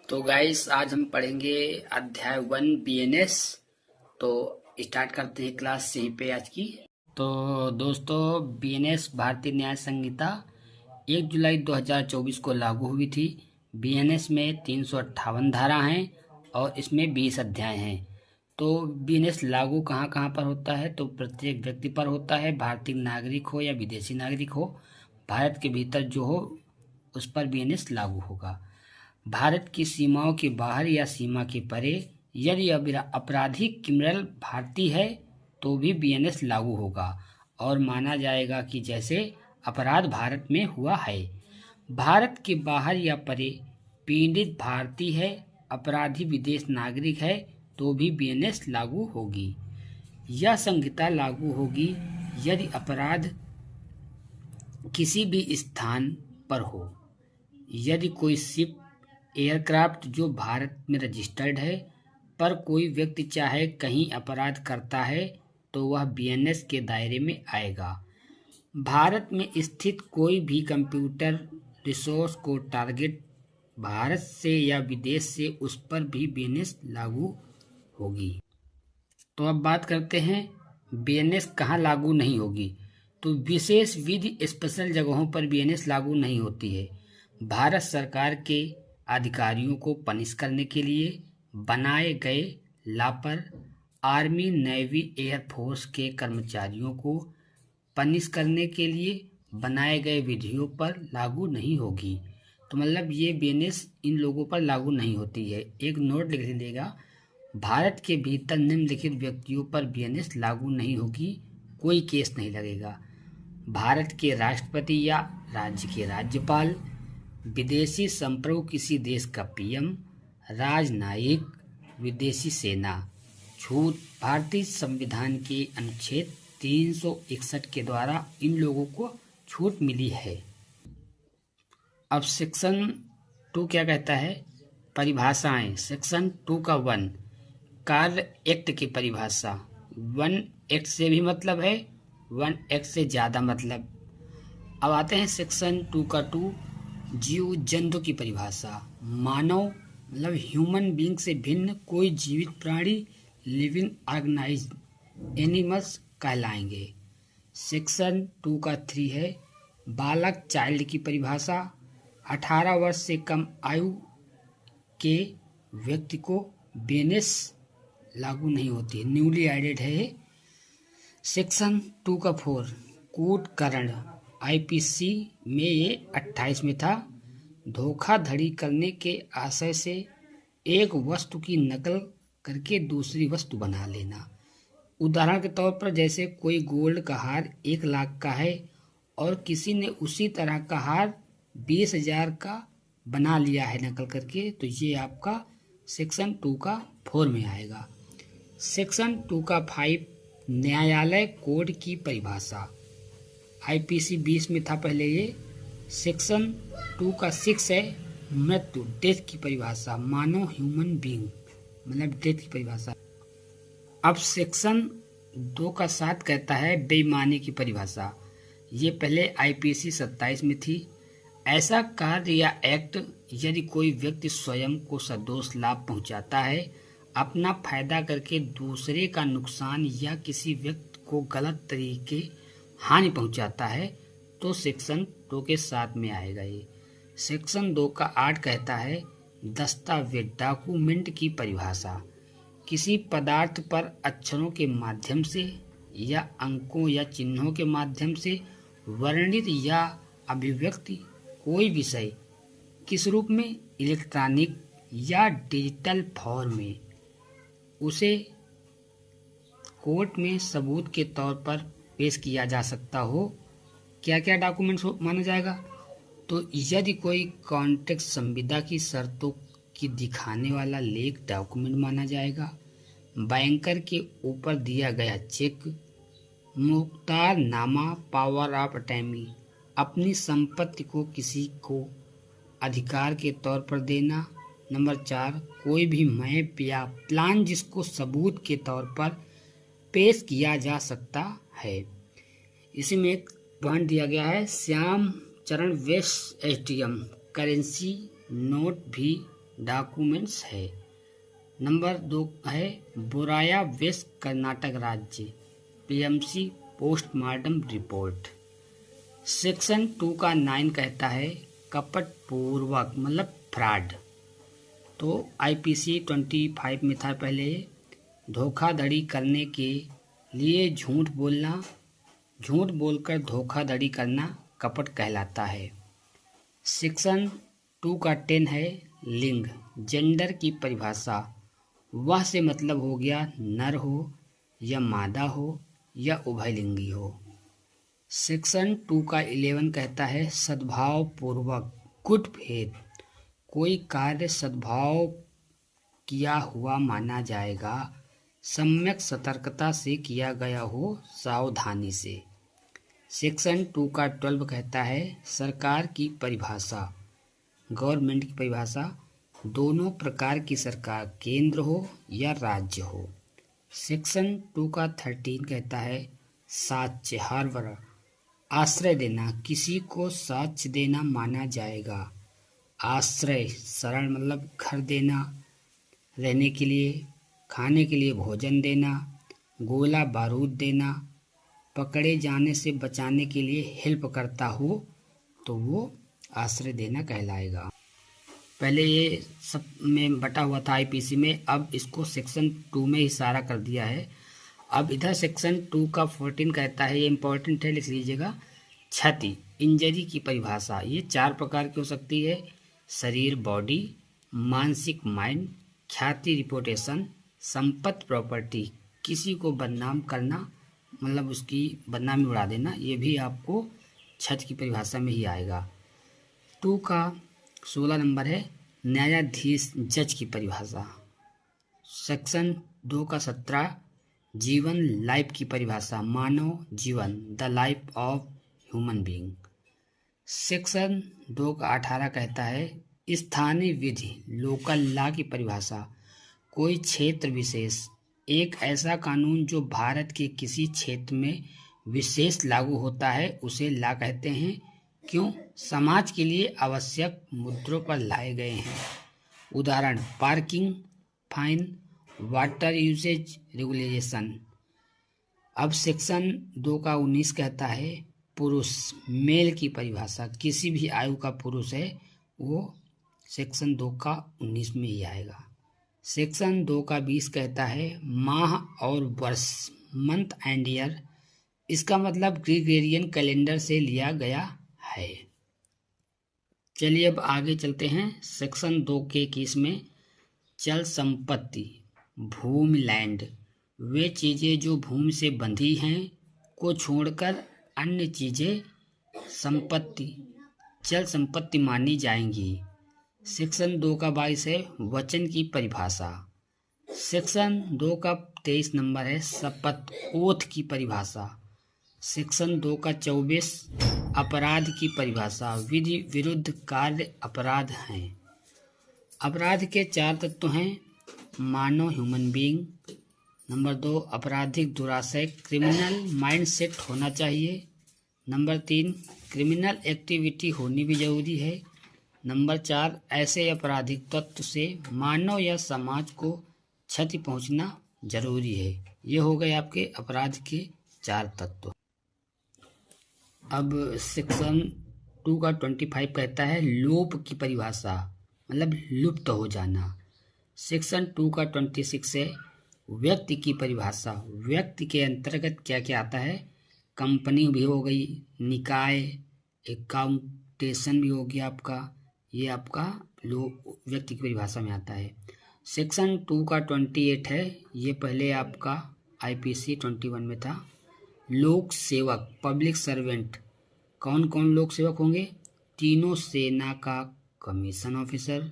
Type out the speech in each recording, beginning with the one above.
तो गाइस आज हम पढ़ेंगे अध्याय 1 बीएनएस। तो स्टार्ट करते हैं क्लास यहीं पे आज की। तो दोस्तों, बीएनएस भारतीय न्याय संहिता 1 जुलाई 2024 को लागू हुई थी। बीएनएस में 358 धारा हैं और इसमें 20 अध्याय हैं। तो बीएनएस लागू कहाँ कहाँ पर होता है? तो प्रत्येक व्यक्ति पर होता है, भारतीय नागरिक हो या विदेशी नागरिक हो, भारत के भीतर जो हो उस पर बीएनएस लागू होगा। भारत की सीमाओं के बाहर या सीमा के परे यदि आपराधिक क्रिमिनल भारतीय है तो भी बीएनएस लागू होगा और माना जाएगा कि जैसे अपराध भारत में हुआ है। भारत के बाहर या परे पीड़ित भारतीय है, अपराधी विदेश नागरिक है तो भी बीएनएस लागू होगी। यह संहिता लागू होगी यदि अपराध किसी भी स्थान पर हो। यदि कोई शिप एयरक्राफ्ट जो भारत में रजिस्टर्ड है पर कोई व्यक्ति चाहे कहीं अपराध करता है तो वह बीएनएस के दायरे में आएगा। भारत में स्थित कोई भी कंप्यूटर रिसोर्स को टारगेट भारत से या विदेश से उस पर भी बीएनएस लागू होगी। तो अब बात करते हैं बीएनएस कहाँ लागू नहीं होगी। तो विशेष विधि स्पेशल जगहों पर बीएनएस लागू नहीं होती है। भारत सरकार के अधिकारियों को पनिश करने के लिए बनाए गए लॉ पर आर्मी, नेवी, एयरफोर्स के कर्मचारियों को पनिश करने के लिए बनाए गए विधियों पर लागू नहीं होगी। तो मतलब ये बीएनएस इन लोगों पर लागू नहीं होती है। एक नोट लिख लीजिएगा, भारत के भीतर निम्नलिखित व्यक्तियों पर बीएनएस लागू नहीं होगी, कोई केस नहीं लगेगा। भारत के राष्ट्रपति या राज्य के राज्यपाल, विदेशी संप्रभु किसी देश का पीएम, राजनयिक, विदेशी सेना। छूट भारतीय संविधान के अनुच्छेद 361 के द्वारा इन लोगों को छूट मिली है। अब सेक्शन 2 क्या कहता है? परिभाषाएं। सेक्शन 2 का 1 कार्य एक्ट की परिभाषा। 1 एक्ट से भी मतलब है, 1 एक्ट से ज़्यादा मतलब। अब आते हैं सेक्शन 2 का 2 जीव जंतु की परिभाषा। मानव मतलब ह्यूमन बीइंग से भिन्न कोई जीवित प्राणी लिविंग ऑर्गेनाइज्ड एनिमल्स कहलाएंगे। सेक्शन 2 का 3 है बालक चाइल्ड की परिभाषा। 18 वर्ष से कम आयु के व्यक्ति को बीएनएस लागू नहीं होती, न्यूली एडेड है। सेक्शन 2 का 4 कूटकरण। आईपीसी में ये 28 में था। धोखाधड़ी करने के आशय से एक वस्तु की नकल करके दूसरी वस्तु बना लेना। उदाहरण के तौर पर जैसे कोई गोल्ड का हार 1 लाख का है और किसी ने उसी तरह का हार 20,000 का बना लिया है नकल करके, तो ये आपका सेक्शन 2 का 4 में आएगा। सेक्शन 2 का 5 न्यायालय कोड की परिभाषा। आईपीसी 20 में था पहले ये। सेक्शन 2 का 6 है मृत्यु, डेथ की परिभाषा। मानव ह्यूमन बीइंग मतलब डेथ की परिभाषा। अब सेक्शन 2 का 7 कहता है बेईमानी की परिभाषा। ये पहले आईपीसी 27 में थी। ऐसा कार्य या एक्ट यदि कोई व्यक्ति स्वयं को सदोष लाभ पहुंचाता है, अपना फायदा करके दूसरे का नुकसान या किसी व्यक्ति को गलत तरीके हानि पहुंचाता है, तो सेक्शन 2 के 7 में आएगा ये। सेक्शन 2 का 8 कहता है दस्तावेज डॉक्यूमेंट की परिभाषा। किसी पदार्थ पर अक्षरों के माध्यम से या अंकों या चिन्हों के माध्यम से वर्णित या अभिव्यक्ति कोई विषय किस रूप में, इलेक्ट्रॉनिक या डिजिटल फॉर्म में, उसे कोर्ट में सबूत के तौर पर पेश किया जा सकता हो। क्या क्या डॉक्यूमेंट्स माना जाएगा? तो यदि कोई कॉन्ट्रैक्ट संविदा की शर्तों की दिखाने वाला लेख डॉक्यूमेंट माना जाएगा। बैंकर के ऊपर दिया गया चेक, मुख्तारनामा, पावर ऑफ अटॉर्नी, अपनी संपत्ति को किसी को अधिकार के तौर पर देना। नंबर 4 कोई भी मैप या प्लान जिसको सबूत के तौर पर पेश किया जा सकता है। इसी में एक पॉइंट दिया गया है श्याम चरण वेस्ट एटीएम करेंसी नोट भी डॉक्यूमेंट्स है। नंबर 2 है बोराया वेस्ट कर्नाटक राज्य, पीएमसी पोस्टमार्टम रिपोर्ट। सेक्शन 2 का 9 कहता है कपट पूर्वक मतलब फ्रॉड। तो आईपीसी 25 में था पहले, धोखाधड़ी करने के लिए झूठ बोलना, झूठ बोलकर धोखाधड़ी करना कपट कहलाता है। सेक्शन 2 का 10 है लिंग, जेंडर की परिभाषा। वह से मतलब हो गया नर हो या मादा हो या उभयलिंगी हो। सेक्शन 2 का 11 कहता है सद्भाव पूर्वक, गुड फेथ, कोई कार्य सद्भाव किया हुआ माना जाएगा, सम्यक सतर्कता से किया गया हो, सावधानी से। सेक्शन 2 का 12 कहता है सरकार की परिभाषा, गवर्नमेंट की परिभाषा, दोनों प्रकार की सरकार, केंद्र हो या राज्य हो। सेक्शन 2 का 13 कहता है साक्ष्य, हार्बर, आश्रय देना, किसी को साक्ष्य देना माना जाएगा। आश्रय, शरण मतलब घर देना, रहने के लिए, खाने के लिए भोजन देना, गोला बारूद देना, पकड़े जाने से बचाने के लिए हेल्प करता हो तो वो आश्रय देना कहलाएगा। पहले ये सब में बटा हुआ था आईपीसी में, अब इसको सेक्शन 2 में इशारा कर दिया है। अब इधर सेक्शन 2 का 14 कहता है, ये इंपॉर्टेंट है, लिख लीजिएगा, क्षति, इंजरी की परिभाषा। ये 4 प्रकार की हो सकती है, शरीर बॉडी, मानसिक माइंड, ख्याति रिपोर्टेशन, संपत्ति प्रॉपर्टी, किसी को बदनाम करना मतलब उसकी बदनामी उड़ा देना, ये भी आपको क्षति की परिभाषा में ही आएगा। 2 का 16 नंबर है न्यायाधीश, जज की परिभाषा। सेक्शन 2 का 17 जीवन, लाइफ की परिभाषा, मानव जीवन, the life of human being. Section 2 का 18 कहता है स्थानीय विधि, लोकल लॉ की परिभाषा, कोई क्षेत्र विशेष, एक ऐसा कानून जो भारत के किसी क्षेत्र में विशेष लागू होता है उसे लॉ कहते हैं। क्यों? समाज के लिए आवश्यक मुद्दों पर लाए गए हैं। उदाहरण parking fine, water usage regulation. अब सेक्शन 2 का 19 कहता है पुरुष, मेल की परिभाषा, किसी भी आयु का पुरुष है वो सेक्शन 2 का 19 में ही आएगा। सेक्शन 2 का 20 कहता है माह और वर्ष, मंथ एंड ईयर, इसका मतलब ग्रेगोरियन कैलेंडर से लिया गया है। चलिए अब आगे चलते हैं। सेक्शन 2 के 21 में चल संपत्ति, भूमि लैंड, वे चीज़ें जो भूमि से बंधी हैं को छोड़कर अन्य चीज़ें संपत्ति, चल संपत्ति मानी जाएंगी। सेक्शन 2 का 22 है वचन की परिभाषा। सेक्शन 2 का 23 नंबर है शपथ, ओथ की परिभाषा। सेक्शन 2 का 24 अपराध की परिभाषा, विधि विरुद्ध कार्य अपराध हैं। अपराध के 4 तत्व हैं मानव, ह्यूमन बीइंग। नंबर 2 आपराधिक दुराशय, क्रिमिनल माइंडसेट होना चाहिए। नंबर 3 क्रिमिनल एक्टिविटी होनी भी जरूरी है। नंबर 4 ऐसे आपराधिक तत्व से मानव या समाज को क्षति पहुंचना जरूरी है। ये हो गए आपके अपराध के 4 तत्व। अब सेक्शन 2 का 25 कहता है लोप की परिभाषा, मतलब लुप्त हो जाना। सेक्शन 2 का 26 है व्यक्ति की परिभाषा, व्यक्ति के अंतर्गत क्या क्या आता है, कंपनी भी हो गई, निकाय, अकाउंटेशन भी हो गया आपका, ये आपका व्यक्ति की परिभाषा में आता है। सेक्शन 2 का 28 है, ये पहले आपका आईपीसी 21 में था, लोक सेवक, पब्लिक सर्वेंट। कौन कौन लोक सेवक होंगे? तीनों सेना का commission officer,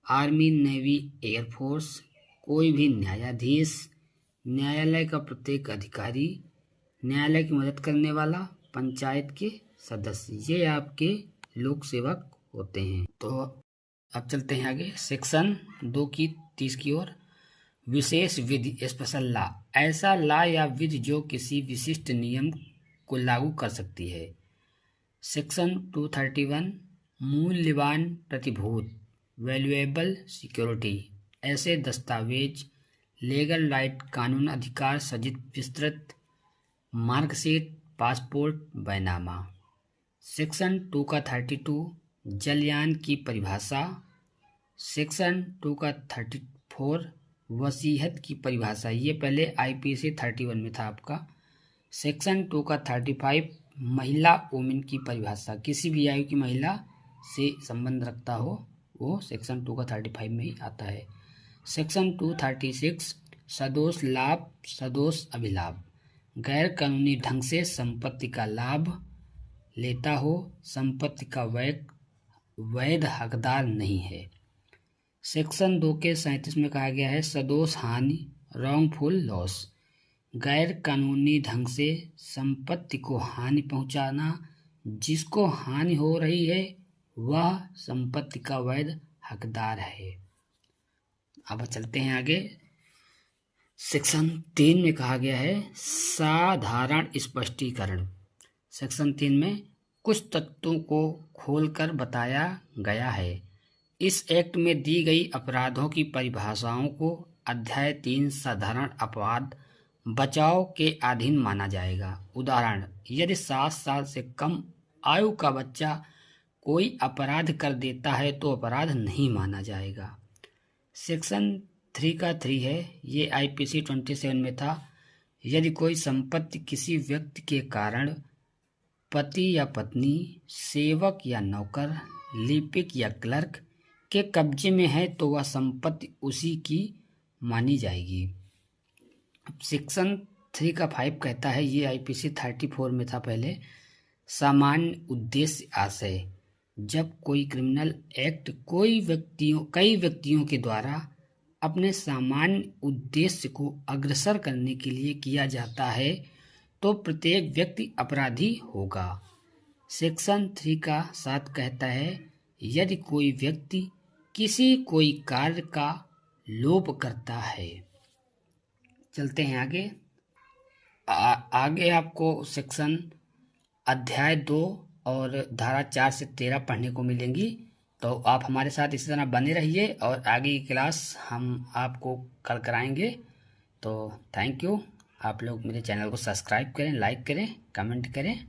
army, navy, air force, कोई भी न्यायाधीश, न्यायालय का प्रत्येक अधिकारी, न्यायालय की मदद करने वाला, पंचायत के सदस्य, ये आपके लोक सेवक होते हैं। तो अब चलते हैं आगे सेक्शन 2 की 30 की ओर। विशेष विधि, स्पेशल लॉ, ऐसा लॉ या विधि जो किसी विशिष्ट नियम को लागू कर सकती है। सेक्शन 231 मूल्यवान प्रतिभूत, वैल्यूएबल सिक्योरिटी, ऐसे दस्तावेज, लीगल राइट, कानून अधिकार सहित विस्तृत, मार्कशीट, पासपोर्ट, बैनामा। सेक्शन 2 का 32 जलयान की परिभाषा। सेक्शन 2 का 34 वसीयत की परिभाषा, ये पहले IPC 31 में था आपका। सेक्शन 2 का 35 महिला वोमेन की परिभाषा, किसी भी आयु की महिला से संबंध रखता हो वो सेक्शन 2 का 35 में ही आता है। सेक्शन 236 सदोष लाभ सदोष अभिलाभ, गैर कानूनी ढंग से संपत्ति का लाभ लेता हो, संपत्ति का वैध हकदार नहीं है। सेक्शन 2 के 37 में कहा गया है सदोष हानि रॉन्गफुल लॉस, गैर कानूनी ढंग से संपत्ति को हानि पहुंचाना, जिसको हानि हो रही है वह संपत्ति का वैध हकदार है। अब चलते हैं आगे। सेक्शन 3 में कहा गया है साधारण स्पष्टीकरण। सेक्शन 3 में कुछ तत्वों को खोलकर बताया गया है। इस एक्ट में दी गई अपराधों की परिभाषाओं को अध्याय 3 साधारण अपराध बचाव के अधीन माना जाएगा। उदाहरण, यदि 7 साल से कम आयु का बच्चा कोई अपराध कर देता है तो अपराध नहीं माना जाएगा। सेक्शन 3 का 3 है, ये IPC 27 में था। यदि कोई संपत्ति किसी व्यक्ति के कारण पति या पत्नी, सेवक या नौकर, लिपिक या क्लर्क के कब्जे में है तो वह संपत्ति उसी की मानी जाएगी। सेक्शन 3 का 5 कहता है, ये IPC 34 में था पहले, सामान्य उद्देश्य आशय, जब कोई क्रिमिनल एक्ट कई व्यक्तियों के द्वारा अपने सामान्य उद्देश्य को अग्रसर करने के लिए किया जाता है तो प्रत्येक व्यक्ति अपराधी होगा। सेक्शन 3 का 7 कहता है, यदि कोई व्यक्ति कोई कार्य का लोप करता है। चलते हैं आगे। आगे आपको सेक्शन अध्याय 2 और धारा 4 से 13 पढ़ने को मिलेंगी, तो आप हमारे साथ इसी तरह बने रहिए और आगे की क्लास हम आपको कर कराएंगे। तो थैंक यू। आप लोग मेरे चैनल को सब्सक्राइब करें, लाइक करें, कमेंट करें।